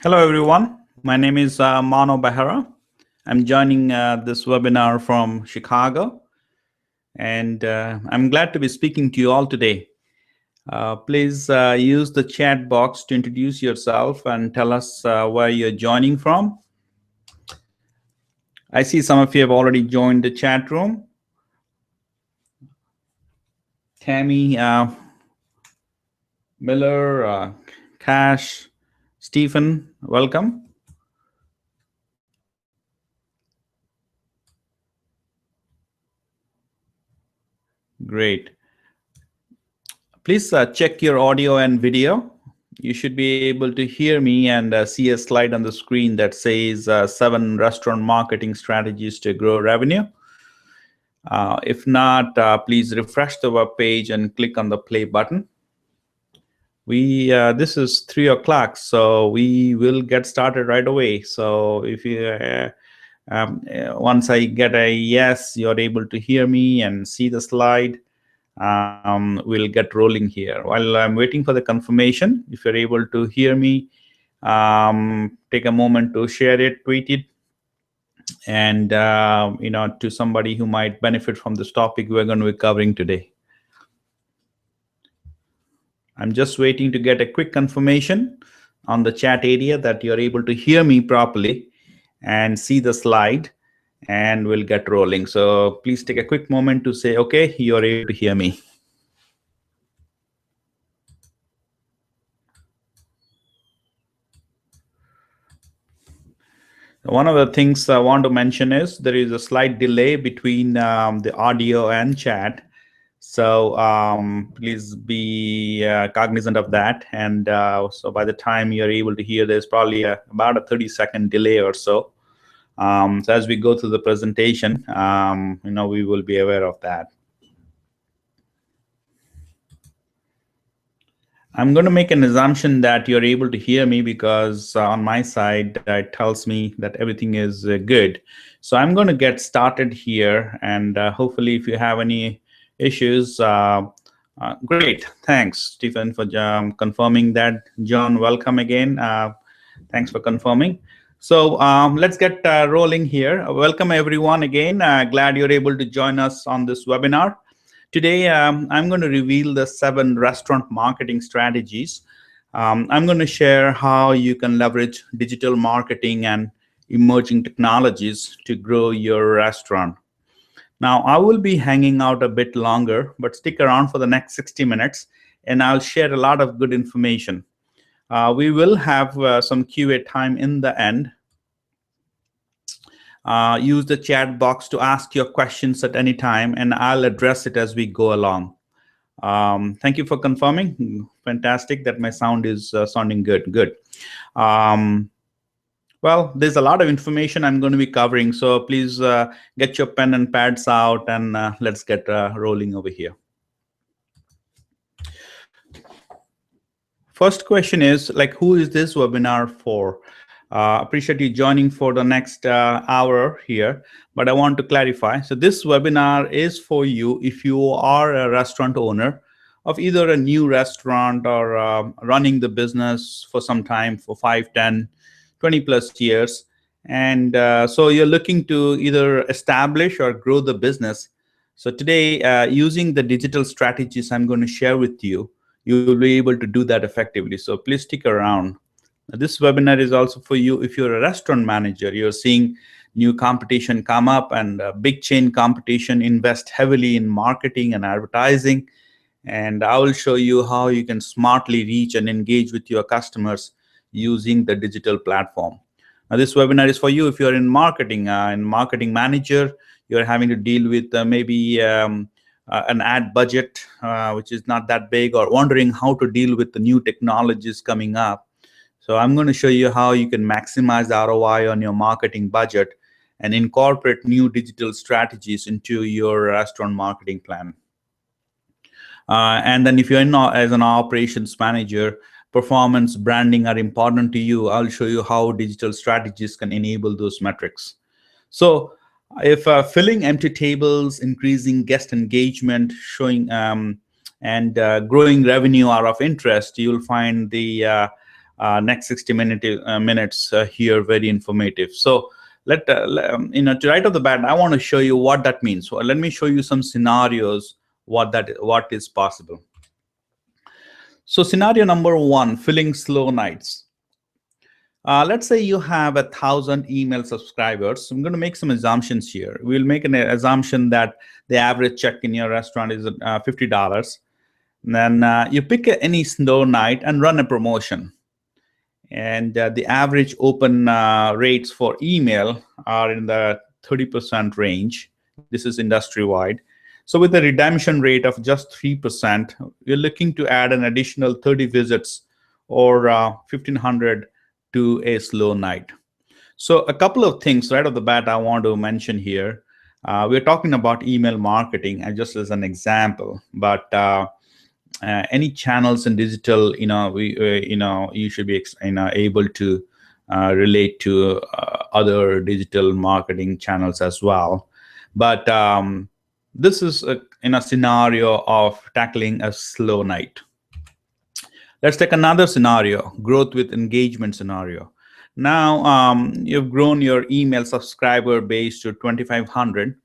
Hello, everyone. My name is Mano Behara. I'm joining this webinar from Chicago, and I'm glad to be speaking to you all today. Please use the chat box to introduce yourself and tell us where you're joining from. I see some of you have already joined the chat room. Tammy, Miller, Cash, Stephen, welcome. Great. Please check your audio and video. You should be able to hear me and see a slide on the screen that says 7 restaurant marketing strategies to grow revenue. If not, please refresh the web page and click on the play button. This is 3 o'clock, so we will get started right away. So if you once I get a yes, you're able to hear me and see the slide. We'll get rolling here. While I'm waiting for the confirmation, if you're able to hear me, take a moment to share it, tweet it, and to somebody who might benefit from this topic we're going to be covering today. I'm just waiting to get a quick confirmation on the chat area that you're able to hear me properly and see the slide, and we'll get rolling. So please take a quick moment to say, okay, you're able to hear me. One of the things I want to mention is there is a slight delay between the audio and chat. So please be cognizant of that. And so by the time you're able to hear, there's probably about a 30-second delay or so. So as we go through the presentation, we will be aware of that. I'm going to make an assumption that you're able to hear me because on my side, it tells me that everything is good. So I'm going to get started here, and hopefully if you have any issues, great. Thanks, Stephen, for confirming that. John, welcome again. Thanks for confirming. So let's get rolling here. Welcome, everyone, again. Glad you're able to join us on this webinar. Today, I'm going to reveal the 7 restaurant marketing strategies. I'm going to share how you can leverage digital marketing and emerging technologies to grow your restaurant. Now, I will be hanging out a bit longer, but stick around for the next 60 minutes, and I'll share a lot of good information. We will have some Q&A time in the end. Use the chat box to ask your questions at any time, and I'll address it as we go along. Thank you for confirming. Fantastic that my sound is sounding good. Good. Well, there's a lot of information I'm going to be covering, so please get your pen and pads out, and let's get rolling over here. First question is, who is this webinar for? Appreciate you joining for the next hour here, but I want to clarify. So this webinar is for you if you are a restaurant owner of either a new restaurant or running the business for some time, for 5, 10, 20 plus years. And so you're looking to either establish or grow the business. So today, using the digital strategies I'm going to share with you, you will be able to do that effectively. So please stick around. This webinar is also for you if you're a restaurant manager. You're seeing new competition come up, and big chain competition invest heavily in marketing and advertising. And I will show you how you can smartly reach and engage with your customers using the digital platform. Now, this webinar is for you if you're in marketing manager. You're having to deal with maybe an ad budget, which is not that big, or wondering how to deal with the new technologies coming up. So I'm going to show you how you can maximize the ROI on your marketing budget and incorporate new digital strategies into your restaurant marketing plan. And then if you're as an operations manager, performance, branding are important to you. I'll show you how digital strategies can enable those metrics. So if filling empty tables, increasing guest engagement, showing and growing revenue are of interest, you'll find the next 60 minutes here, very informative. So to right off the bat, I want to show you what that means. So let me show you some scenarios what is possible. So scenario number one, filling slow nights. Let's say you have 1,000 email subscribers. I'm going to make some assumptions here. We'll make an assumption that the average check in your restaurant is $50. Then you pick any slow night and run a promotion. And the average open rates for email are in the 30% range. This is industry-wide. So with a redemption rate of just 3%, you're looking to add an additional 30 visits or 1,500 to a slow night. So a couple of things right off the bat I want to mention here. We're talking about email marketing and just as an example, but any channels in digital, you should be able to relate to other digital marketing channels as well. But this is in a scenario of tackling a slow night. Let's take another scenario, growth with engagement scenario. Now you've grown your email subscriber base to 2,500.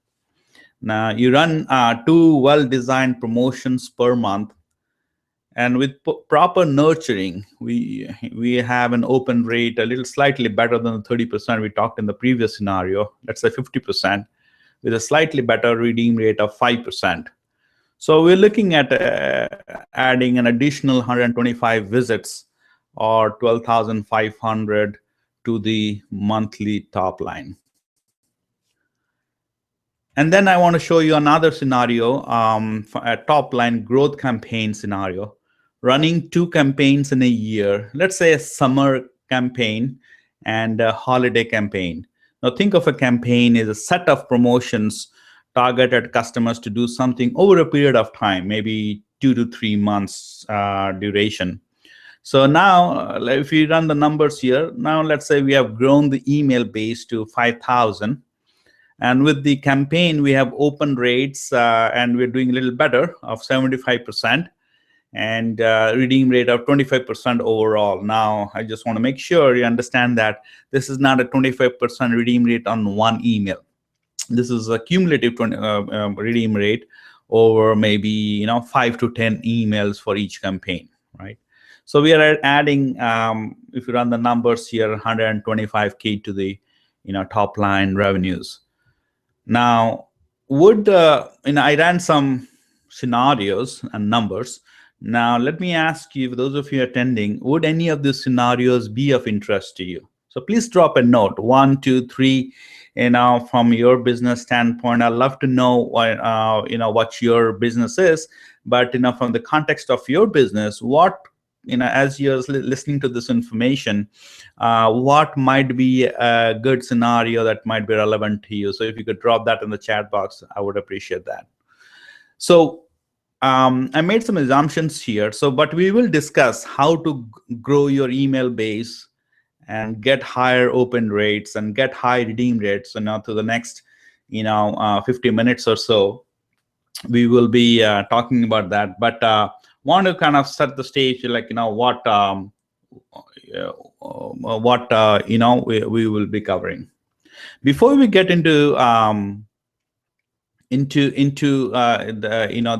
Now you run 2 well-designed promotions per month. And with proper nurturing, we have an open rate a little slightly better than the 30% we talked in the previous scenario. Let's say 50%, with a slightly better redeem rate of 5%. So we're looking at adding an additional 125 visits or 12,500 to the monthly top line. And then I want to show you another scenario, a top line growth campaign scenario. Running 2 campaigns in a year, let's say a summer campaign and a holiday campaign. Now think of a campaign as a set of promotions targeted customers to do something over a period of time, maybe 2 to 3 months duration. So now if we run the numbers here, now let's say we have grown the email base to 5,000. And with the campaign, we have open rates and we're doing a little better of 75%. And redeem rate of 25% overall. Now, I just want to make sure you understand that this is not a 25% redeem rate on one email. This is a cumulative redeem rate over maybe 5 to 10 emails for each campaign, right? So we are adding, if you run the numbers here, 125K to the top line revenues. Now, I ran some scenarios and numbers. Now, let me ask you, for those of you attending, would any of these scenarios be of interest to you? So please drop a note, 1, 2, 3, from your business standpoint. I'd love to know what your business is, but from the context of your business, what as you're listening to this information, what might be a good scenario that might be relevant to you? So if you could drop that in the chat box, I would appreciate that. So I made some assumptions here. But we will discuss how to grow your email base and get higher open rates and get high redeem rates. So now to the next, 50 minutes or so, we will be talking about that. But want to kind of set the stage, what we will be covering. Before we get into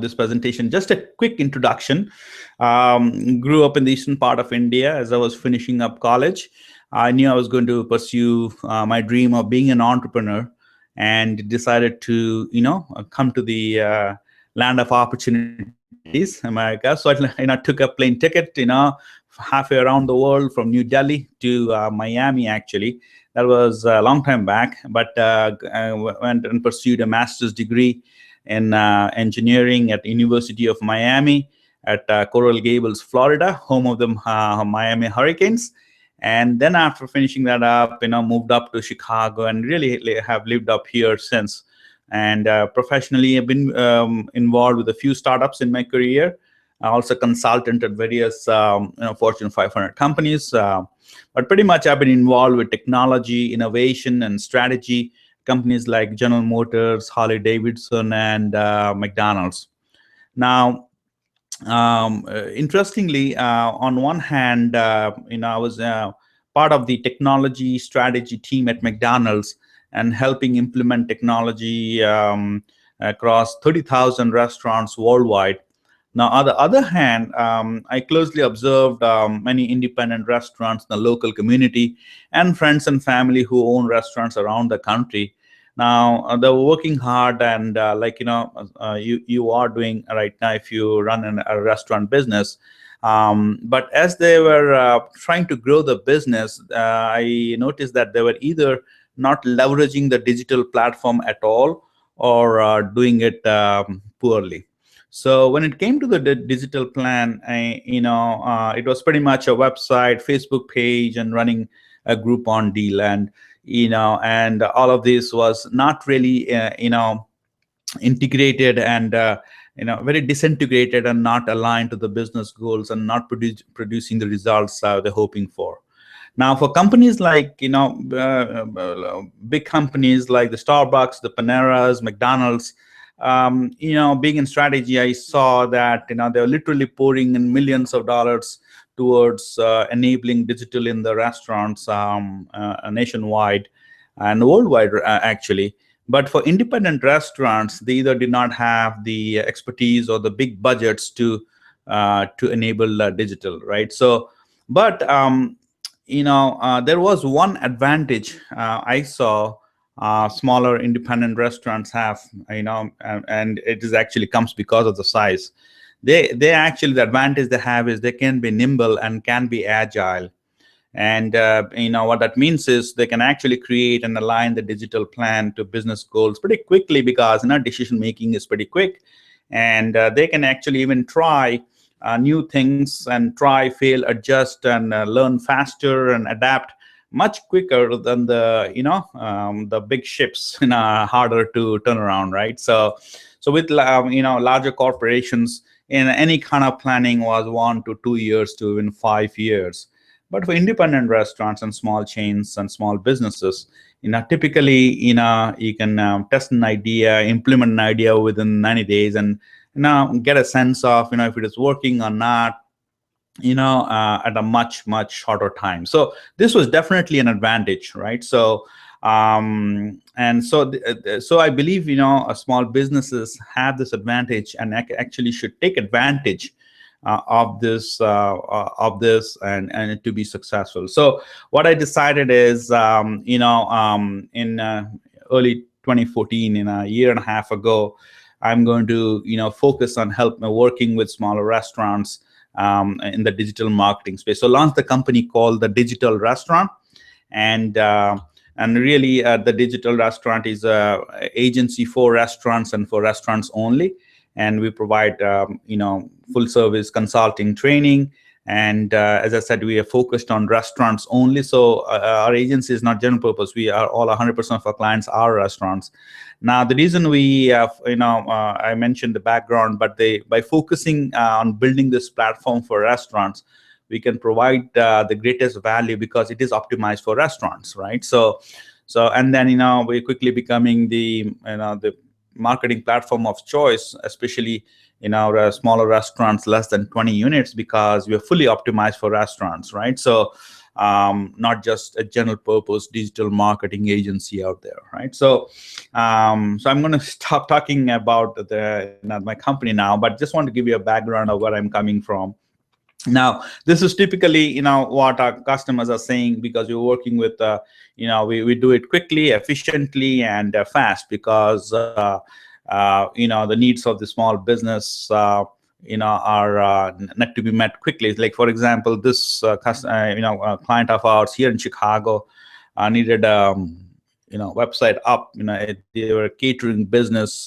this presentation, just a quick introduction. Grew up in the eastern part of India. As I was finishing up college, I knew I was going to pursue my dream of being an entrepreneur, and decided to come to the land of opportunities, America. So I took a plane ticket, halfway around the world from New Delhi to Miami. Actually, that was a long time back, but I went and pursued a master's degree in engineering at University of Miami at Coral Gables, Florida, home of the Miami Hurricanes. And then after finishing that up, moved up to Chicago and really have lived up here since. And professionally, I've been involved with a few startups in my career. I also consultant at various Fortune 500 companies. But pretty much I've been involved with technology, innovation, and strategy, companies like General Motors, Harley Davidson, and McDonald's. Now, Interestingly, on one hand, I was part of the technology strategy team at McDonald's and helping implement technology across 30,000 restaurants worldwide. Now, on the other hand, I closely observed many independent restaurants in the local community and friends and family who own restaurants around the country. Now, they're working hard, and you are doing right now if you run a restaurant business. But as they were trying to grow the business, I noticed that they were either not leveraging the digital platform at all or doing it poorly. So when it came to the digital plan, it was pretty much a website, Facebook page, and running a Groupon deal, and all of this was not really, integrated and very disintegrated and not aligned to the business goals and not producing the results they're hoping for. Now, for companies like, big companies like the Starbucks, the Paneras, McDonald's, being in strategy, I saw that, they're literally pouring in millions of dollars towards enabling digital in the restaurants nationwide and worldwide, actually. But for independent restaurants, they either did not have the expertise or the big budgets to enable digital, right? So, but there was one advantage I saw smaller independent restaurants have, and it is actually comes because of the size. They actually, the advantage they have is they can be nimble and can be agile. And what that means is they can actually create and align the digital plan to business goals pretty quickly, because decision making is pretty quick, and they can actually even try new things and try, fail, adjust, and learn faster and adapt much quicker than the big ships, harder to turn around, right? So with larger corporations, in any kind of planning was 1 to 2 years to even 5 years. But for independent restaurants and small chains and small businesses, typically, you can test an idea, implement an idea within 90 days, and get a sense of, if it is working or not, at a much shorter time. So this was definitely an advantage, right? So so I believe, small businesses have this advantage and actually should take advantage of this and to be successful. So what I decided is, in early 2014, in a year and a half ago, I'm going to focus on working with smaller restaurants in the digital marketing space. So launched the company called the Digital Restaurant, and really the Digital Restaurant is a agency for restaurants and for restaurants only. And we provide full service consulting, training, and as I said, we are focused on restaurants only. So our agency is not general purpose. We are all 100% of our clients are restaurants. Now, the reason we have, I mentioned the background, but by focusing on building this platform for restaurants, we can provide the greatest value because it is optimized for restaurants, right? So and then we're quickly becoming the marketing platform of choice, especially in our smaller restaurants, less than 20 units, because we are fully optimized for restaurants, right? So not just a general purpose digital marketing agency out there, right? So I'm going to stop talking about my company now, but just want to give you a background of where I'm coming from. Now, this is typically, what our customers are saying, because we're working with, we do it quickly, efficiently, and fast, because, the needs of the small business, are not to be met quickly. Like, for example, this, client of ours here in Chicago needed, website up. They were a catering business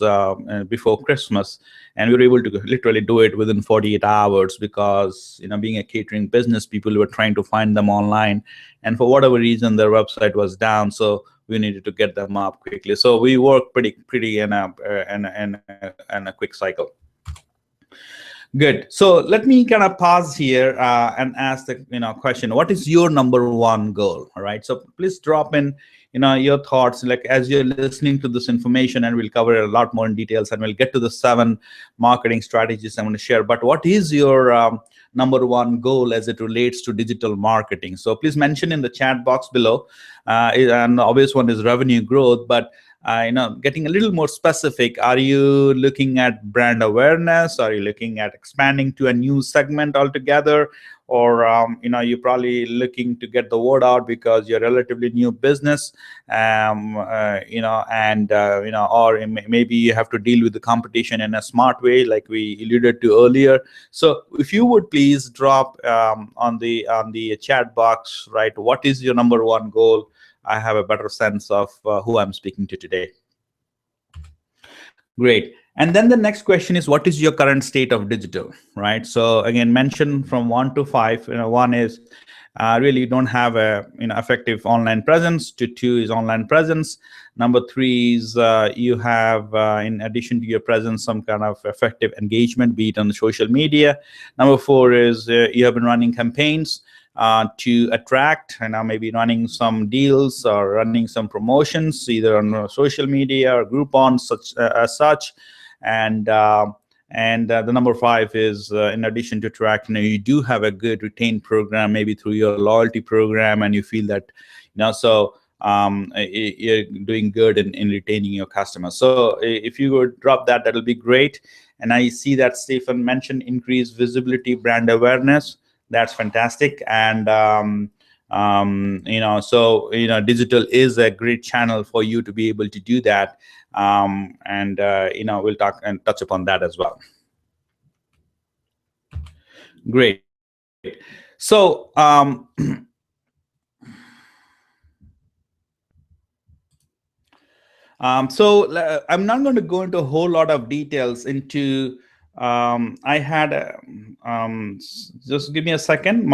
before Christmas, and we were able to literally do it within 48 hours because, being a catering business, people were trying to find them online, and for whatever reason, their website was down. So we needed to get them up quickly. So we work pretty in a quick cycle. Good. So let me kind of pause here and ask the question: what is your number one goal? All right. So please drop in your thoughts, like as you're listening to this information, and we'll cover a lot more in details, and we'll get to the 7 marketing strategies I'm going to share. But what is your number one goal as it relates to digital marketing? So please mention in the chat box below. And the obvious one is revenue growth, but getting a little more specific, are you looking at brand awareness? Are you looking at expanding to a new segment altogether? Or you're probably looking to get the word out because you're a relatively new business, or maybe you have to deal with the competition in a smart way, like we alluded to earlier. So if you would please drop on the chat box, right, what is your number one goal? I have a better sense of who I'm speaking to today. Great. And then the next question is, what is your current state of digital, right? So again, mention from 1 to 5. One is really you don't have a effective online presence. To 2 is online presence. Number 3 is you have, in addition to your presence, some kind of effective engagement, be it on the social media. Number 4 is you have been running campaigns to attract, and maybe running some deals or running some promotions, either on social media or Groupon, as such. And the number 5 is, in addition to attract, you do have a good retain program, maybe through your loyalty program, and you feel that, so you're doing good in retaining your customers. So if you would drop that, that'll be great. And I see that Stephen mentioned increased visibility, brand awareness. That's fantastic. And digital is a great channel for you to be able to do that. We'll talk and touch upon that as well. Great. So I'm not going to go into a whole lot of details into. I had just give me a second.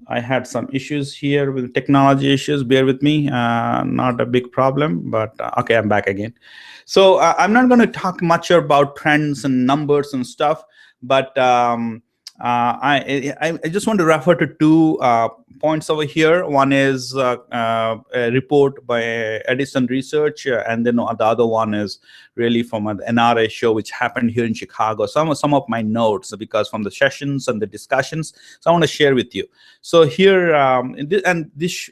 I had some issues here with technology issues. Bear with me. Not a big problem, but okay, I'm back again. So I'm not going to talk much about trends and numbers and stuff, but I just want to refer to 2 points over here. One is a report by Edison Research, and then the other one is really from an NRA show which happened here in Chicago. Some of my notes, because from the sessions and the discussions, so I want to share with you. So here,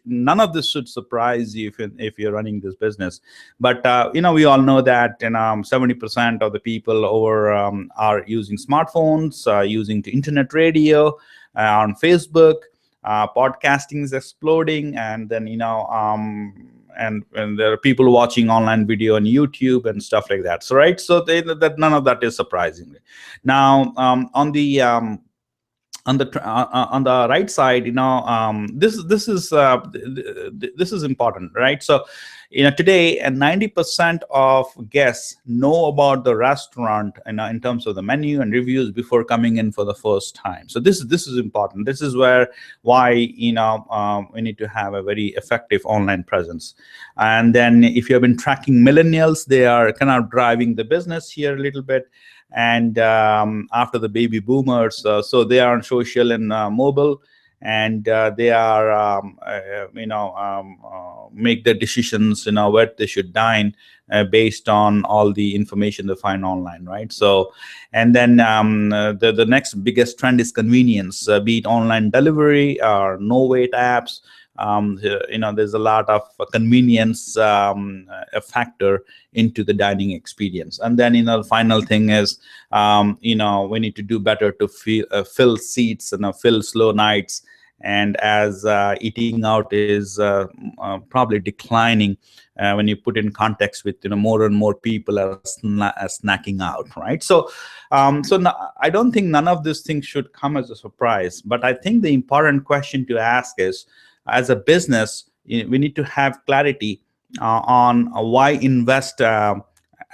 none of this should surprise you if you're running this business. But we all know that 70% of the people are using smartphones, using internet radio, on Facebook. Podcasting is exploding, and then and there are people watching online video on YouTube and stuff like that. So right, so that none of that is surprising. Now on the right side, this is important, right? So today, 90% of guests know about the restaurant in terms of the menu and reviews before coming in for the first time. So this is important. This is why we need to have a very effective online presence. And then if you have been tracking millennials, they are kind of driving the business here a little bit. And after the baby boomers, so they are on social and mobile, and they are make the decisions where they should dine based on all the information they find online, right? So, and then the next biggest trend is convenience, be it online delivery or no wait apps. There's a lot of convenience a factor into the dining experience. And then the final thing is we need to do better to fill seats and fill slow nights. And as eating out is probably declining when you put in context with more and more people are snacking out, right? So I don't think none of these things should come as a surprise. But I think the important question to ask is, as a business, we need to have clarity on why invest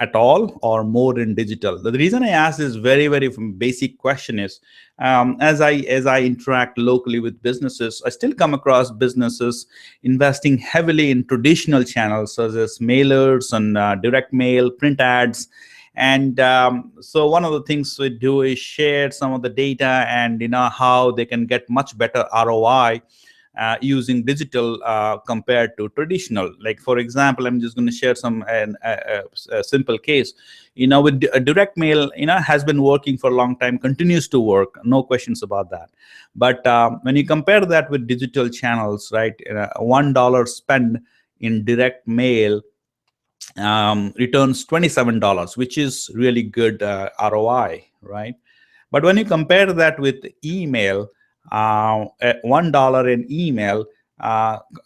at all or more in digital. The reason I ask this very, very basic question is, as I interact locally with businesses, I still come across businesses investing heavily in traditional channels such as mailers and direct mail, print ads. And so one of the things we do is share some of the data and how they can get much better ROI using digital compared to traditional. Like, for example, I'm just going to share a simple case. With direct mail, has been working for a long time, continues to work, no questions about that. But when you compare that with digital channels, right, $1 spent in direct mail returns $27, which is really good ROI, right? But when you compare that with email, $1 in email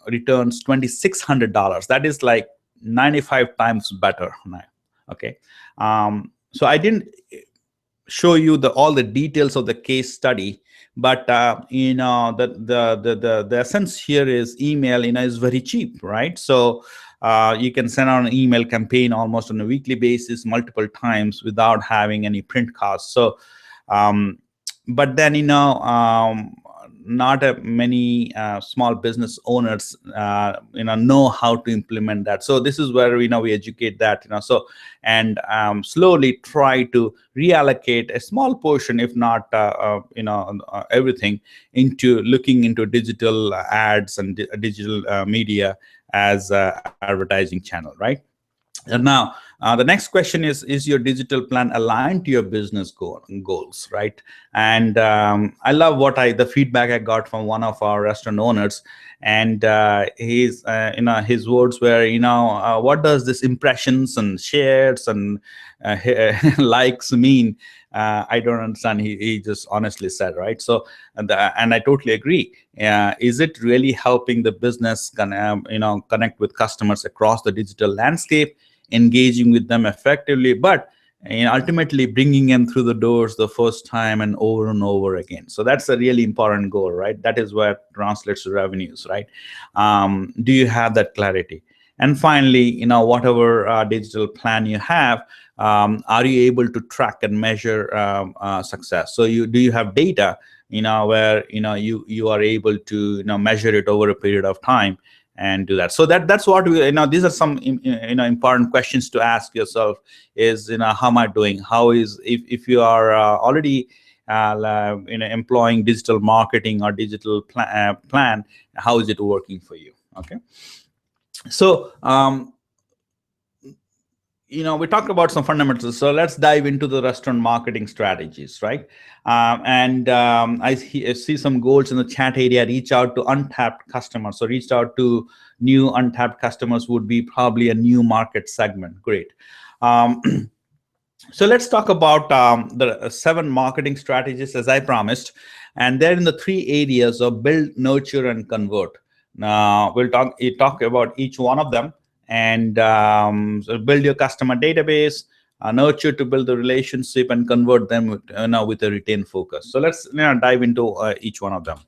returns $2,600. That is like 95 times better now. Okay, so I didn't show you all the details of the case study, but the essence here is email is very cheap, right? So you can send out an email campaign almost on a weekly basis, multiple times, without having any print costs. So but then not many small business owners know how to implement that. So this is where we educate that, so, and slowly try to reallocate a small portion, if not everything, into looking into digital ads and digital media as advertising channel, right? And now, the next question is your digital plan aligned to your business goals, right? And I love the feedback I got from one of our restaurant owners, and his words were, what does this impressions and shares and likes mean? I don't understand. He just honestly said, right? So, and I totally agree. Is it really helping the business connect with customers across the digital landscape, engaging with them effectively, but ultimately bringing them through the doors the first time and over again? So that's a really important goal, right? That is where it translates to revenues, right? Do you have that clarity? And finally, whatever digital plan you have, are you able to track and measure success? So do you have data, where you are able to measure it over a period of time and do that? So that's what we, these are some important questions to ask yourself. Is how am I doing? How is, if you are already employing digital marketing or digital plan, how is it working for you? Okay, so we talked about some fundamentals, so let's dive into the restaurant marketing strategies, right? I see some goals in the chat area. Reach out to untapped customers. So reach out to new untapped customers would be probably a new market segment. Great. So let's talk about the 7 marketing strategies, as I promised, and they're in the 3 areas of build, nurture, and convert. We'll talk about each one of them. And so build your customer database, nurture to build the relationship, and convert them with a retain focus. So let's dive into each one of them.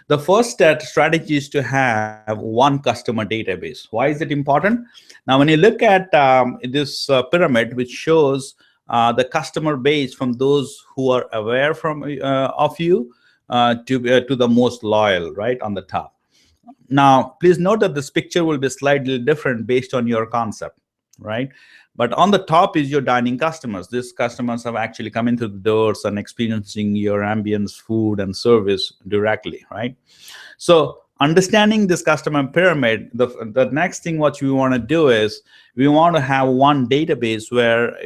The first strategy is to have one customer database. Why is it important? Now, when you look at this pyramid, which shows the customer base from those who are aware of you to the most loyal, right, on the top. Now, please note that this picture will be slightly different based on your concept, right? But on the top is your dining customers. These customers have actually come into the doors and experiencing your ambience, food, and service directly, right? So understanding this customer pyramid, the next thing what we want to do is we want to have one database where,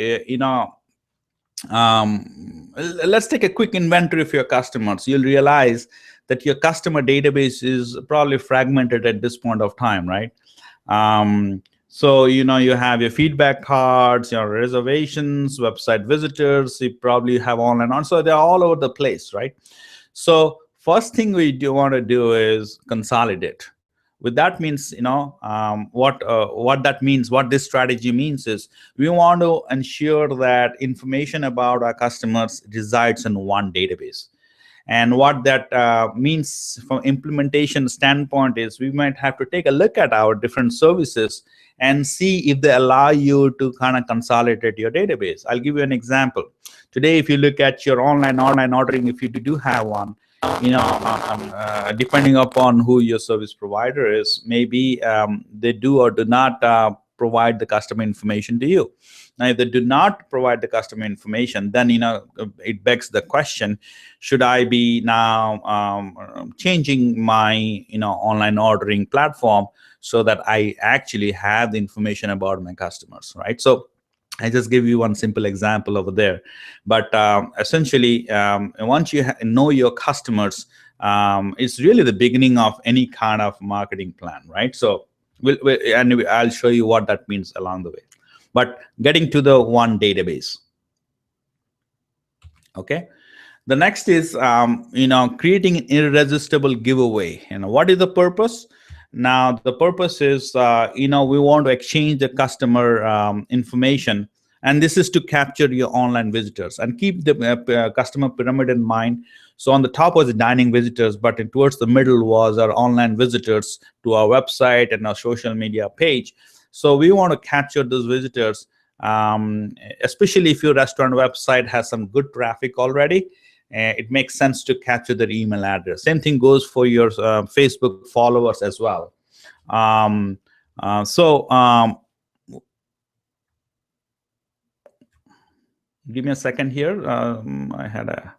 let's take a quick inventory of your customers. You'll realize that your customer database is probably fragmented at this point of time, right? So, you have your feedback cards, your reservations, website visitors, you probably have online on. So they're all over the place, right? So first thing we do want to do is consolidate. With that means, what that means, what this strategy means is we want to ensure that information about our customers resides in one database. And what that means from implementation standpoint is we might have to take a look at our different services and see if they allow you to kind of consolidate your database. I'll give you an example. Today, if you look at your online ordering, if you do have one, depending upon who your service provider is, maybe they do or do not provide the customer information to you. Now, if they do not provide the customer information, then it begs the question: should I be now changing my online ordering platform so that I actually have the information about my customers, right? So I just give you one simple example over there, but essentially, once you know your customers, it's really the beginning of any kind of marketing plan, right? So I'll show you what that means along the way. But getting to the one database, okay. The next is creating an irresistible giveaway. What is the purpose? Now the purpose is we want to exchange the customer information, and this is to capture your online visitors and keep the customer pyramid in mind. So on the top was the dining visitors, but towards the middle was our online visitors to our website and our social media page. So we want to capture those visitors, especially if your restaurant website has some good traffic already. It makes sense to capture their email address. Same thing goes for your Facebook followers as well. Give me a second here. I had a...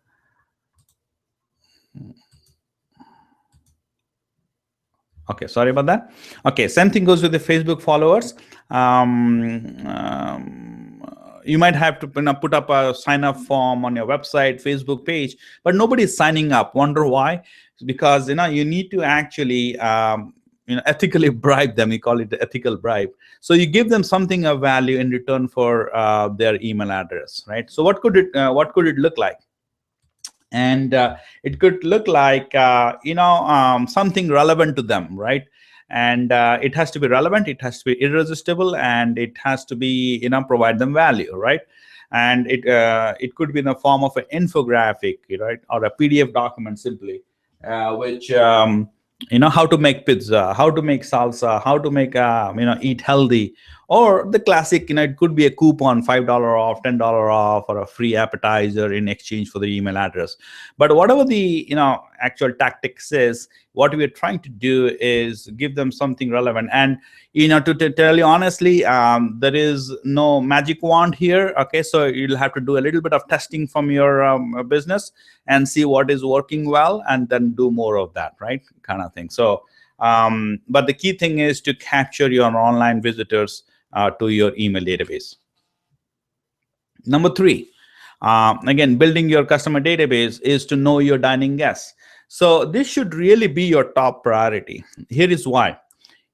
Okay, sorry about that. Okay, same thing goes with the Facebook followers. You might have to put up a sign-up form on your website, Facebook page, but nobody's signing up. Wonder why? Because you need to actually ethically bribe them. We call it the ethical bribe. So you give them something of value in return for their email address, right? So what could it look like? And it could look like something relevant to them, right? And it has to be relevant, it has to be irresistible, and it has to be provide them value, right? And it could be in the form of an infographic, right, or a PDF document simply, which how to make pizza, how to make salsa, how to make eat healthy, or the classic, it could be a coupon, $5 off, $10 off, or a free appetizer in exchange for the email address. But whatever the actual tactics is, what we're trying to do is give them something relevant. And to tell you honestly, there is no magic wand here. Okay, so you'll have to do a little bit of testing from your business and see what is working well, and then do more of that, right, kind of thing. So but the key thing is to capture your online visitors to your email database. Number 3, again, building your customer database is to know your dining guests. So this should really be your top priority. Here is why.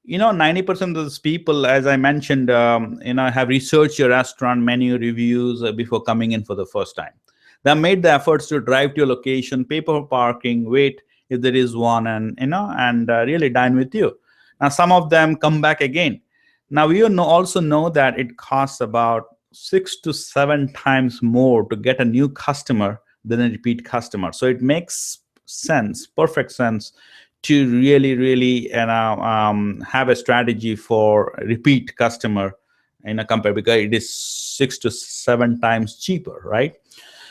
90% of those people, as I mentioned, have researched your restaurant menu reviews before coming in for the first time. They have made the efforts to drive to your location, pay for parking, wait if there is one, and really dine with you. Now, some of them come back again. Now, we also know that it costs about 6 to 7 times more to get a new customer than a repeat customer. So it makes sense, perfect sense, to really have a strategy for repeat customer compare, because it is 6 to 7 times cheaper, right?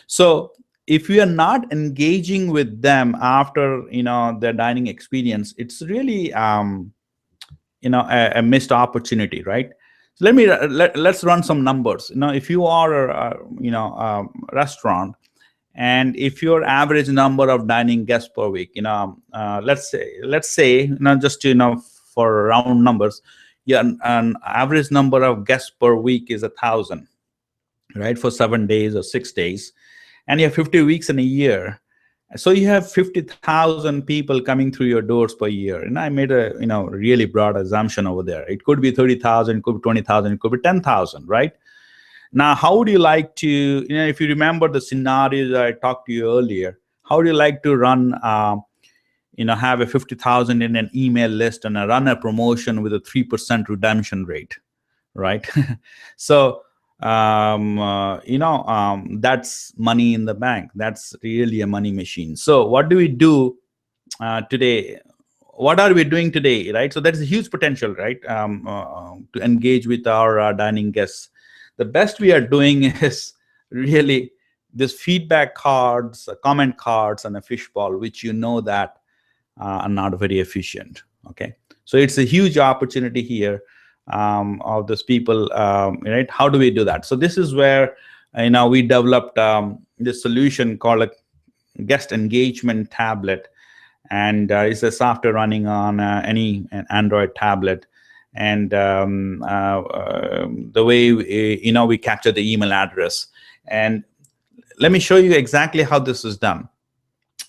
So if we are not engaging with them after their dining experience, it's really a missed opportunity, right? So let's run some numbers. If you are a restaurant, and if your average number of dining guests per week, let's say just for round numbers, an average number of guests per week is 1,000, right, for 7 days or 6 days, and you have 50 weeks in a year. So you have 50,000 people coming through your doors per year. And I made a really broad assumption over there. It could be 30,000, it could be 20,000, it could be 10,000, right? Now, how would you like to, if you remember the scenarios I talked to you earlier, how would you like to run, have a 50,000 in an email list and run a promotion with a 3% redemption rate, right? So that's money in the bank. That's really a money machine. So what do we do today? What are we doing today, right? So that's a huge potential, right, to engage with our dining guests. The best we are doing is really this feedback cards, comment cards, and a fishbowl, which that are not very efficient. Okay, so it's a huge opportunity here. of those people, right? How do we do that? So this is where we developed this solution called a guest engagement tablet, and it's a software running on any an Android tablet. And the way we capture the email address. And let me show you exactly how this is done.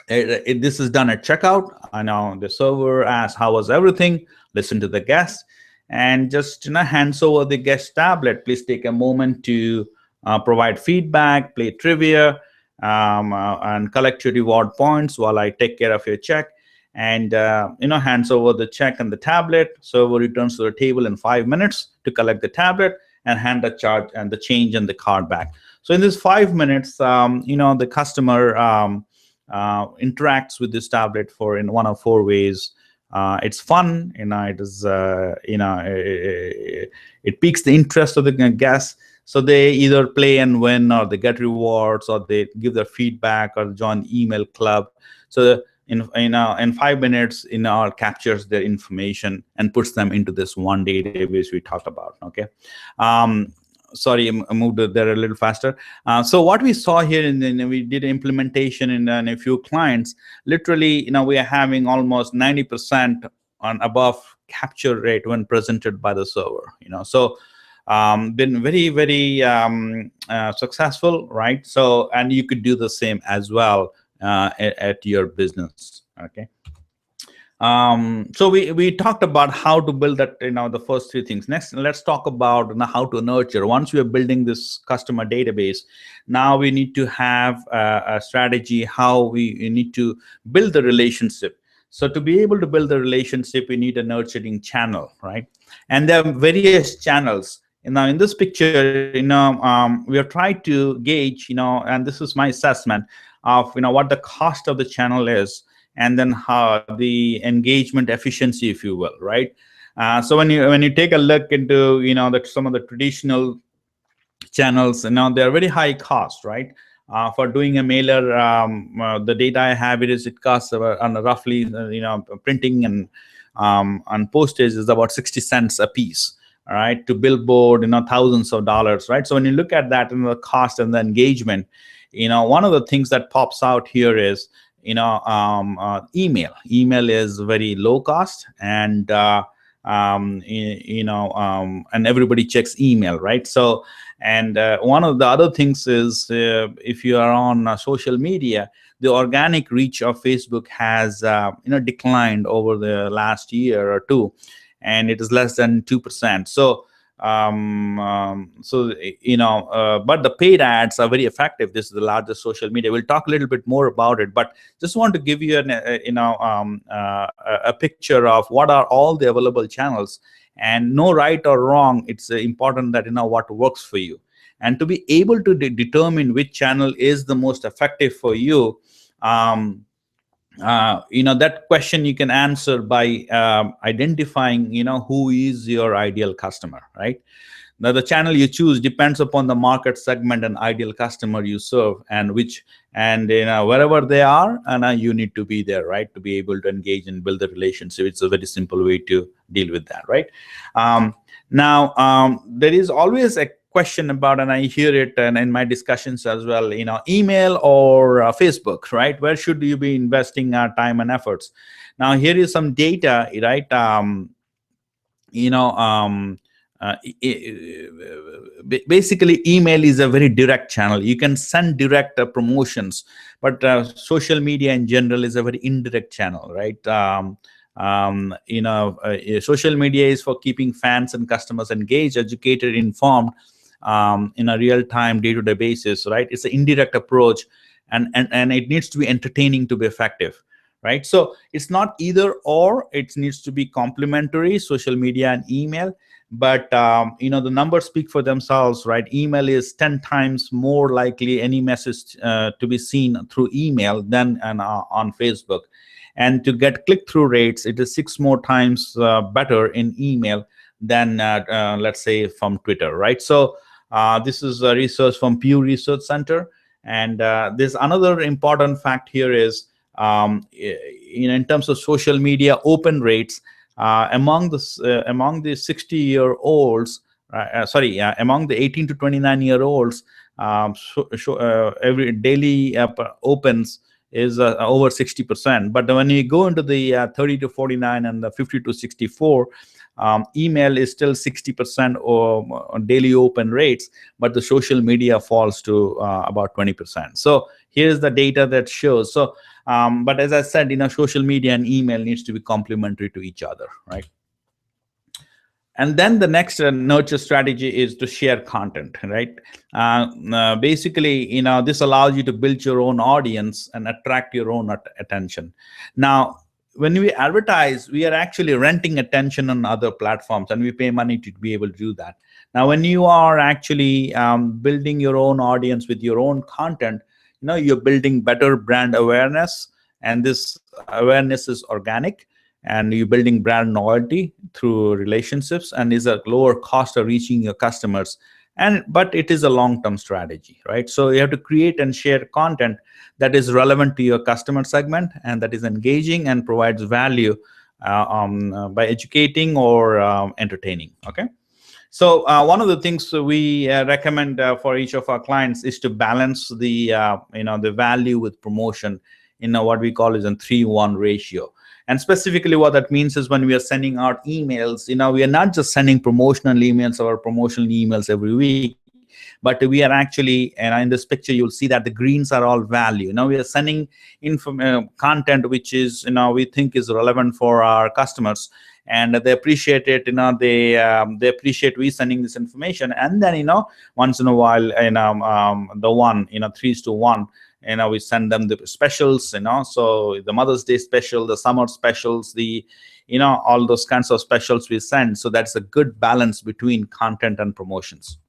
This is done at checkout. I know the server asks how was everything, listen to the guest, and just hands over the guest tablet. Please take a moment to provide feedback, play trivia, and collect your reward points while I take care of your check. And hands over the check and the tablet. Server returns to the table in 5 minutes to collect the tablet and hand the charge and the change and the card back. So in this 5 minutes, the customer interacts with this tablet in one of 4 ways. It's fun, it is, it piques the interest of the guests. So they either play and win, or they get rewards, or they give their feedback, or join the email club. So in 5 minutes, captures their information and puts them into this one database we talked about. Okay. Sorry, I moved there a little faster. So what we saw here, we did implementation in a few clients. Literally, we are having almost 90% on above capture rate when presented by the server. So been very, very successful, right? So, and you could do the same as well at your business. Okay. So we talked about how to build that, the first 3 things. Next, let's talk about how to nurture. Once we are building this customer database, now we need to have a strategy how we need to build the relationship. So to be able to build the relationship, we need a nurturing channel, right? And there are various channels. Now in this picture, we have tried to gauge, and this is my assessment of, what the cost of the channel is, and then how the engagement efficiency, if you will, right? So when you take a look into some of the traditional channels, they're very high cost, right? For doing a mailer, the data I have it costs roughly printing and postage is about 60 cents a piece. All right, to billboard, thousands of dollars, right? So when you look at that and the cost and the engagement, one of the things that pops out here is email. Email is very low cost, and and everybody checks email, right? So, and one of the other things is if you are on social media, the organic reach of Facebook has declined over the last year or 2, and it is less than 2%. So but the paid ads are very effective. This is the largest social media. We'll talk a little bit more about it, but just want to give you a picture of what are all the available channels, and no right or wrong. It's important that what works for you, and to be able to determine which channel is the most effective for you. That question you can answer by identifying who is your ideal customer, right? Now the channel you choose depends upon the market segment and ideal customer you serve, and wherever they are, and you need to be there, right, to be able to engage and build a relationship. It's a very simple way to deal with that, right? Now there is always a question about, and I hear it and in my discussions as well, email or Facebook, right? Where should you be investing time and efforts? Now here is some data, right? Basically email is a very direct channel. You can send direct promotions, but social media in general is a very indirect channel, right? Social media is for keeping fans and customers engaged, educated, informed in a real-time, day-to-day basis, right? It's an indirect approach, and it needs to be entertaining to be effective, right? So it's not either or. It needs to be complementary, social media and email. But the numbers speak for themselves, right? Email is 10 times more likely any message to be seen through email than on Facebook. And to get click-through rates, it is 6 more times better in email than let's say from Twitter, right? So this is research from Pew Research Center. And there's another important fact here is in terms of social media open rates, among the 60-year-olds, among the 18 to 29-year-olds, every daily opens is over 60%. But when you go into the 30 to 49 and the 50 to 64, email is still 60% or daily open rates, but the social media falls to about 20%. So here's the data that shows. So, but as I said, social media and email needs to be complementary to each other, right? And then the next nurture strategy is to share content, right? Basically, this allows you to build your own audience and attract your own attention. Now, when we advertise, we are actually renting attention on other platforms, and we pay money to be able to do that. Now, when you are actually building your own audience with your own content, you're building better brand awareness, and this awareness is organic, and you're building brand loyalty through relationships, and is a lower cost of reaching your customers. But it is a long-term strategy, right? So you have to create and share content that is relevant to your customer segment and that is engaging and provides value by educating or entertaining. Okay. So one of the things we recommend for each of our clients is to balance the the value with promotion in what we call is a 3:1 ratio. And specifically what that means is when we are sending out emails, we are not just sending promotional emails or promotional emails every week, but we are actually, in this picture, you'll see that the greens are all value. We are sending content which is, we think is relevant for our customers, and they appreciate it. They appreciate we sending this information. And then, once in a while, the one, 3:1, we send them the specials, so the Mother's Day special, the summer specials, the all those kinds of specials we send. So that's a good balance between content and promotions.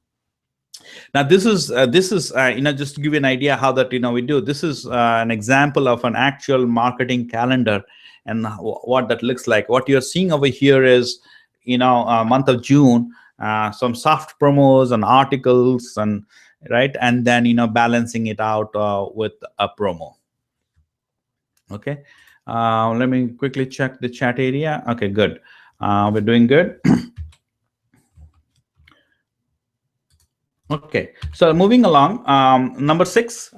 Now this is just to give you an idea how that we do. This is an example of an actual marketing calendar and what that looks like. What you're seeing over here is month of June, some soft promos and articles, and right, and then balancing it out with a promo. Okay, let me quickly check the chat area. Okay, good. We're doing good. Okay, so moving along, number 6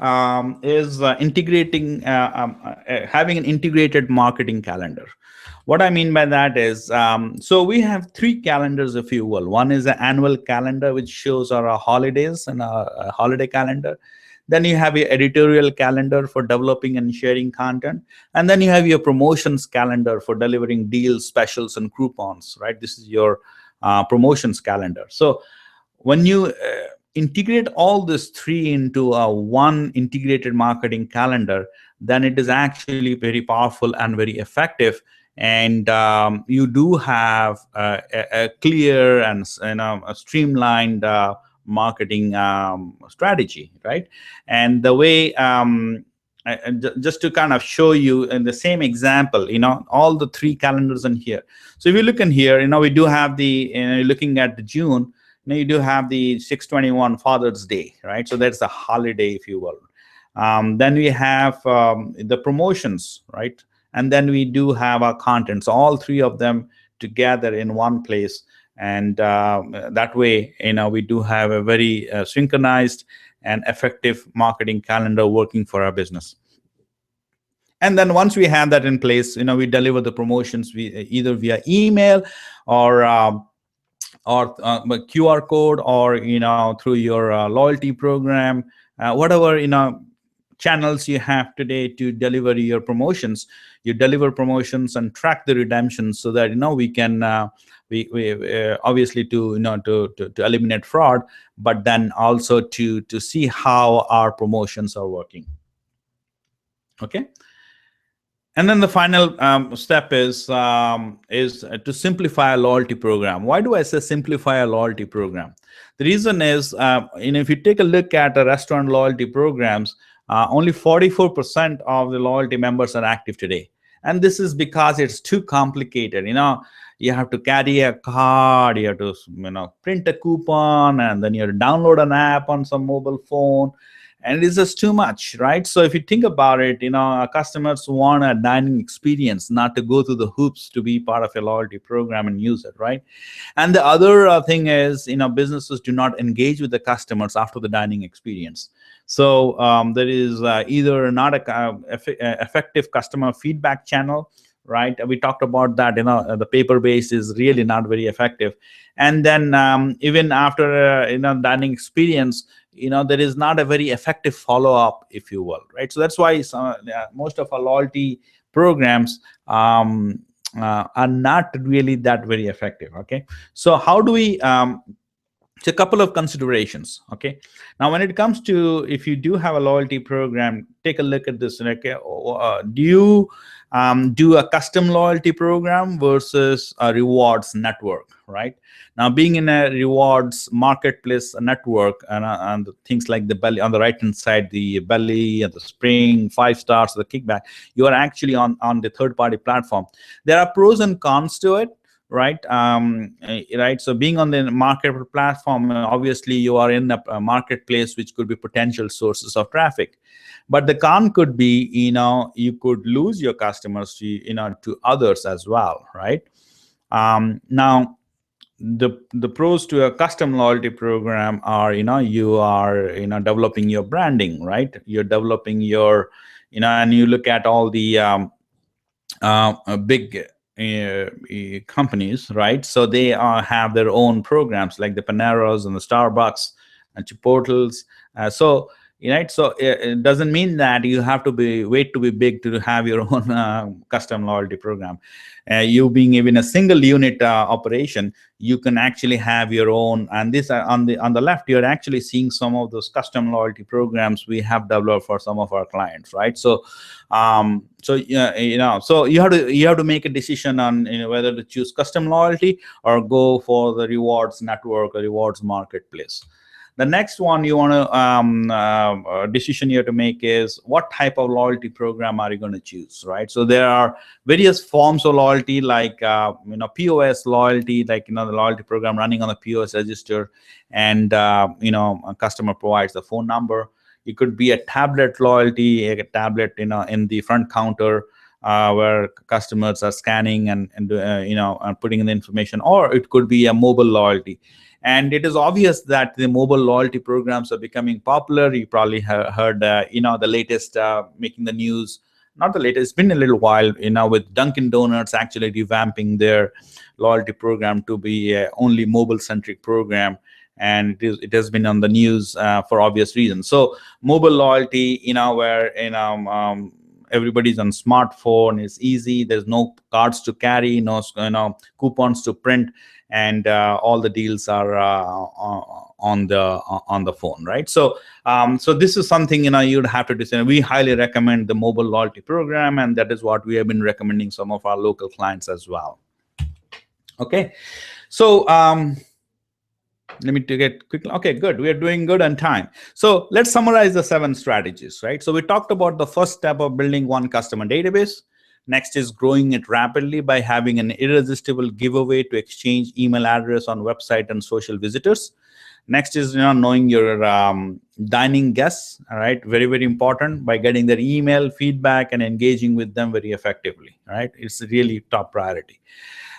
is integrating, having an integrated marketing calendar. What I mean by that is, so we have 3 calendars, if you will. One is an annual calendar, which shows our holidays and a holiday calendar. Then you have your editorial calendar for developing and sharing content. And then you have your promotions calendar for delivering deals, specials, and coupons, right? This is your promotions calendar. So when you integrate all these 3 into one integrated marketing calendar, then it is actually very powerful and very effective. And you do have a clear and a streamlined marketing strategy, right? And the way, just to kind of show you in the same example, all the 3 calendars in here. So if you look in here, we do have the, looking at the June, you do have the 6/21 Father's Day, right? So that's a holiday, if you will. Then we have the promotions, right? And then we do have our content. So all 3 of them together in one place. And that way, we do have a very synchronized and effective marketing calendar working for our business. And then once we have that in place, we deliver the promotions either via email or QR code, or through your loyalty program, whatever channels you have today to deliver your promotions. You deliver promotions and track the redemptions, so that we can we obviously to eliminate fraud, but then also to see how our promotions are working. Okay. And then the final step is to simplify a loyalty program. Why do I say simplify a loyalty program? The reason is, if you take a look at the restaurant loyalty programs, only 44% of the loyalty members are active today. And this is because it's too complicated. You have to carry a card, you have to print a coupon, and then you have to download an app on some mobile phone. and it is just too much, right? So if you think about it, our customers want a dining experience, not to go through the hoops to be part of a loyalty program and use it, right? And the other thing is, businesses do not engage with the customers after the dining experience. So there is either not a effective customer feedback channel, right? We talked about that. The paper base is really not very effective. And then even after dining experience, there is not a very effective follow-up, if you will, right? So that's why most of our loyalty programs are not really that very effective. Okay, so how do we so a couple of considerations. Okay, now when it comes to, if you do have a loyalty program, take a look at this. Okay, do you do a custom loyalty program versus a rewards network, right? Now, being in a rewards marketplace network, and things like the belly on the right hand side, the belly and the spring, 5 stars, the kickback, you are actually on the third party platform. There are pros and cons to it, right? Right. So being on the market platform, obviously you are in a marketplace which could be potential sources of traffic. But the con could be, you could lose your customers to others as well, right? Now, the pros to a custom loyalty program are, you are developing your branding, right? You're developing your, and you look at all the big companies, right? So they have their own programs like the Paneros and the Starbucks and Chipotles. So right, so it doesn't mean that you have to wait to be big to have your own custom loyalty program. You being even a single unit operation, you can actually have your own. And this on the left, you're actually seeing some of those custom loyalty programs we have developed for some of our clients, right? So so you have to make a decision on whether to choose custom loyalty or go for the rewards network or rewards marketplace. The next one you want to decision you have to make is, what type of loyalty program are you going to choose, right? So there are various forms of loyalty, like POS loyalty, like the loyalty program running on the POS register, and a customer provides the phone number. It could be a tablet loyalty, a tablet in the front counter, where customers are scanning and putting in the information, or it could be a mobile loyalty. And it is obvious that the mobile loyalty programs are becoming popular. You probably have heard, the latest making the news. Not the latest, it's been a little while, with Dunkin' Donuts actually revamping their loyalty program to be a only mobile-centric program. And it has been on the news for obvious reasons. So mobile loyalty, where everybody's on smartphone, is easy. There's no cards to carry, no coupons to print, and all the deals are on the phone, right? So so this is something you'd have to decide. We highly recommend the mobile loyalty program, and that is what we have been recommending some of our local clients as well. Okay, so let me take it quickly. Okay, good. We are doing good on time. So let's summarize the 7 strategies, right? So we talked about the first step of building one customer database. Next is growing it rapidly by having an irresistible giveaway to exchange email address on website and social visitors. Next is knowing your dining guests, all right? Very, very important, by getting their email feedback and engaging with them very effectively, right? It's really top priority.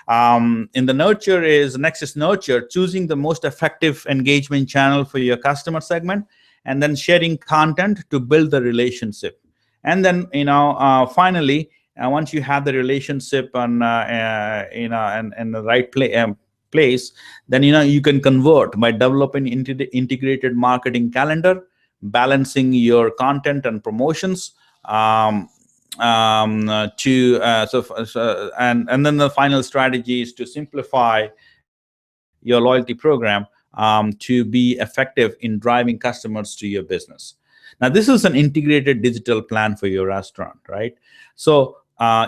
In the next is nurture, choosing the most effective engagement channel for your customer segment, and then sharing content to build the relationship. And then finally, once you have the relationship and in the right place, then you can convert by developing integrated marketing calendar, balancing your content and promotions. And then the final strategy is to simplify your loyalty program to be effective in driving customers to your business. Now, this is an integrated digital plan for your restaurant, right? So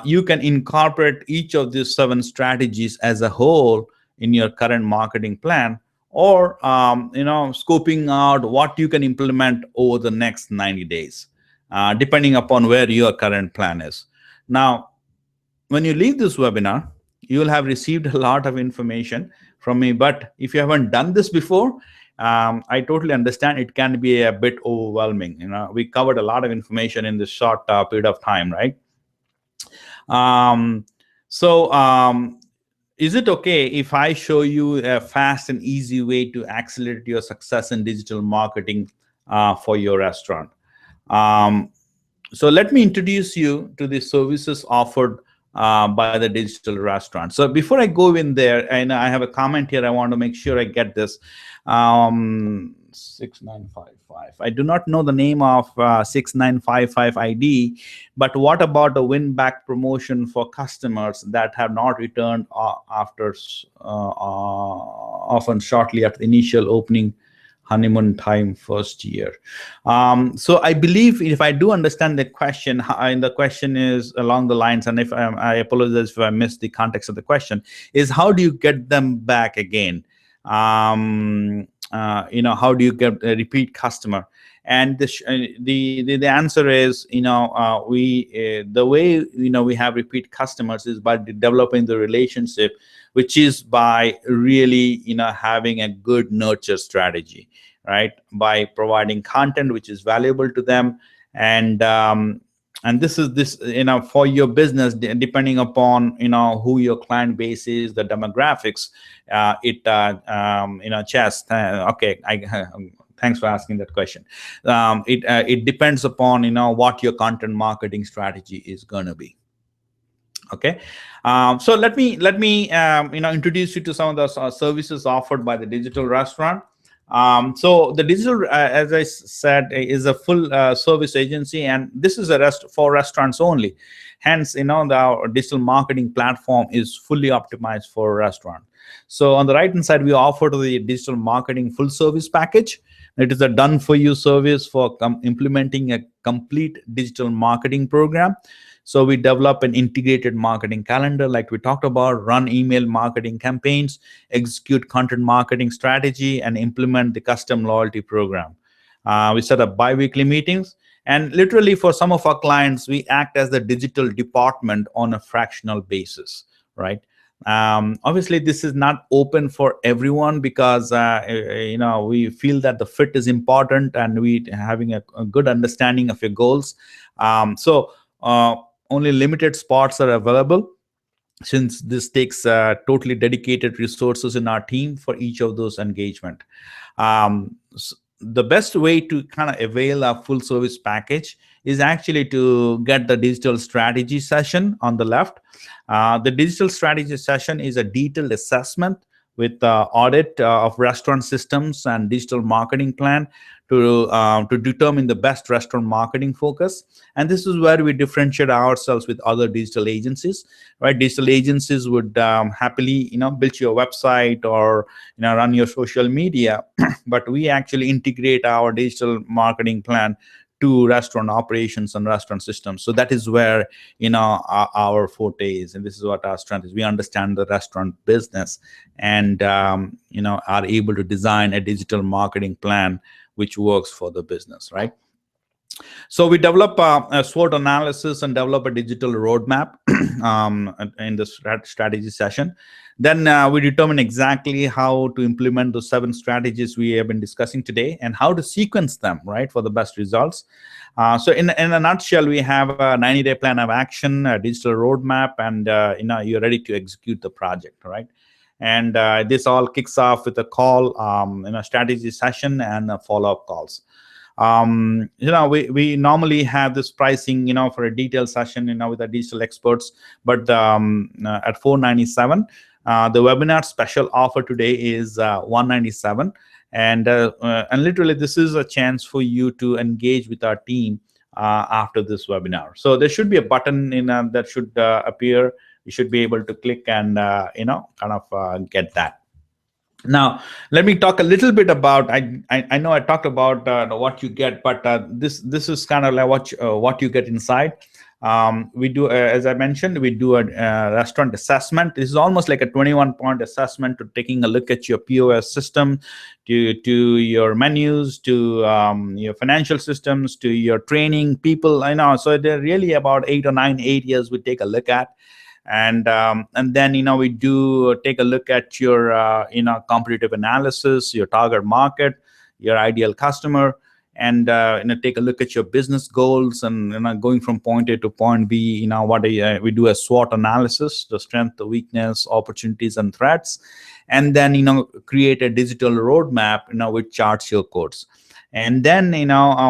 you can incorporate each of these 7 strategies as a whole in your current marketing plan, or scoping out what you can implement over the next 90 days. Depending upon where your current plan is. Now, when you leave this webinar, you will have received a lot of information from me. But if you haven't done this before, I totally understand it can be a bit overwhelming. We covered a lot of information in this short period of time, right? Um, so is it okay if I show you a fast and easy way to accelerate your success in digital marketing for your restaurant? Um, so let me introduce you to the services offered by the digital restaurant. So before I go in there, and I have a comment here, I want to make sure I get this. 6955. I do not know the name of 6955 ID, but what about a win back promotion for customers that have not returned after often shortly after the initial opening honeymoon time first year? So I believe, if I do understand the question, and the question is along the lines, and if I apologize if I missed the context of the question, is how do you get them back again? How do you get a repeat customer? And the answer is, the way we have repeat customers is by developing the relationship, which is by really having a good nurture strategy, right? By providing content which is valuable to them, and this for your business, depending upon who your client base is, the demographics, Chess. Okay, thanks for asking that question. It depends upon what your content marketing strategy is going to be. Okay, so let me introduce you to some of the services offered by the digital restaurant. So the digital, as I said, is a full service agency, and this is for restaurants only. Hence, the digital marketing platform is fully optimized for a restaurant. So on the right hand side, we offer the digital marketing full service package. It is a done for you service for implementing a complete digital marketing program. So we develop an integrated marketing calendar, like we talked about, run email marketing campaigns, execute content marketing strategy, and implement the custom loyalty program. We set up bi-weekly meetings, and literally for some of our clients, we act as the digital department on a fractional basis, right? Obviously, this is not open for everyone because we feel that the fit is important, and we having a good understanding of your goals. So only limited spots are available, since this takes totally dedicated resources in our team for each of those engagement. The best way to kind of avail a full service package is actually to get the digital strategy session on the left. The digital strategy session is a detailed assessment with audit of restaurant systems and digital marketing plan to determine the best restaurant marketing focus. And this is where we differentiate ourselves with other digital agencies, right? Digital agencies would happily build your website or run your social media, but we actually integrate our digital marketing plan to restaurant operations and restaurant systems. So that is where our forte is, and this is what our strength is. We understand the restaurant business, and are able to design a digital marketing plan which works for the business, right? So we develop a SWOT analysis and develop a digital roadmap in the strategy session. Then we determine exactly how to implement the 7 strategies we have been discussing today, and how to sequence them, right, for the best results. So in a nutshell, we have a 90-day plan of action, a digital roadmap, and you're ready to execute the project, right? And this all kicks off with a call, strategy session, and follow-up calls. We normally have this pricing, for a detailed session, with the digital experts, but at $497. The webinar special offer today is $197, and literally this is a chance for you to engage with our team after this webinar. So there should be a button that should appear. You should be able to click and get that. Now, let me talk a little bit about. I know I talked about what you get, but this is kind of like what you get inside. We do, as I mentioned, we do a restaurant assessment. This is almost like a 21-point assessment to taking a look at your POS system, to your menus, to your financial systems, to your training people. I know, so they're really about 8 or 9 areas we take a look at. And then we do take a look at your competitive analysis, your target market, your ideal customer, and take a look at your business goals, and going from point A to point B. What we do a SWOT analysis: the strength, the weakness, opportunities, and threats. And then create a digital roadmap which charts your course. And then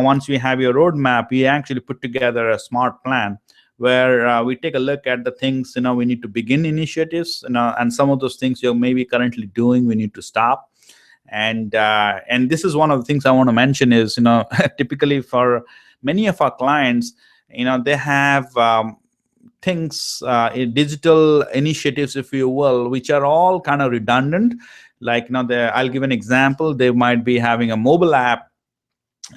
once we have your roadmap, we actually put together a smart plan where we take a look at the things we need to begin initiatives, and some of those things you're maybe currently doing, we need to stop. And this is one of the things I want to mention is typically for many of our clients, they have things in digital initiatives, if you will, which are all kind of redundant. Like I'll give an example. They might be having a mobile app,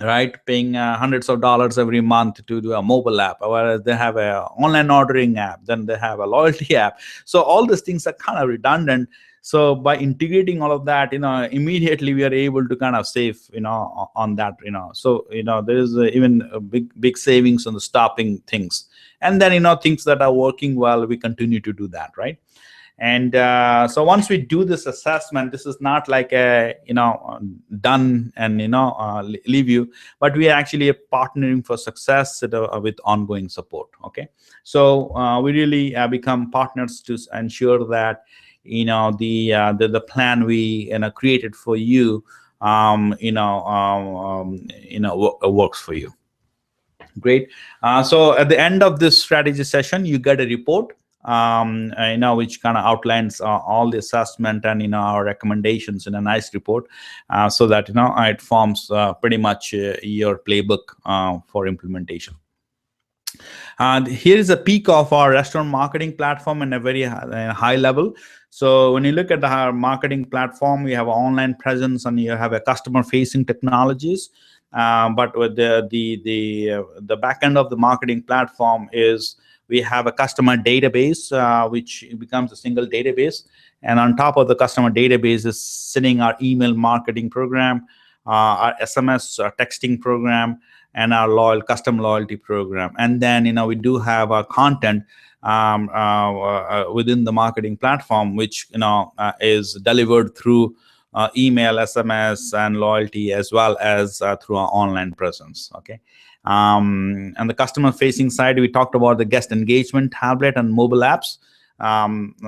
right, paying hundreds of dollars every month to do a mobile app, whereas they have a online ordering app, then they have a loyalty app. So all these things are kind of redundant. So by integrating all of that, immediately we are able to kind of save on that. So there is even a big savings on the stopping things. And then things that are working well, we continue to do that, right? And so once we do this assessment, this is not like a done and leave you, but we are actually partnering for success with ongoing support. Okay, so we really become partners to ensure that the plan we created for you works for you. Great. So at the end of this strategy session, you get a report, which kind of outlines all the assessment and our recommendations in a nice report, so that it forms pretty much your playbook for implementation. Here is a peek of our restaurant marketing platform in a very high level. So when you look at our marketing platform, we have an online presence and you have a customer-facing technologies. But with the back end of the marketing platform is we have a customer database, which becomes a single database. And on top of the customer database is sitting our email marketing program, our SMS texting program, and our custom loyalty program. And then we do have our content within the marketing platform, which is delivered through email, SMS, and loyalty, as well as through our online presence. Okay. And the customer facing side, we talked about the guest engagement tablet and mobile apps.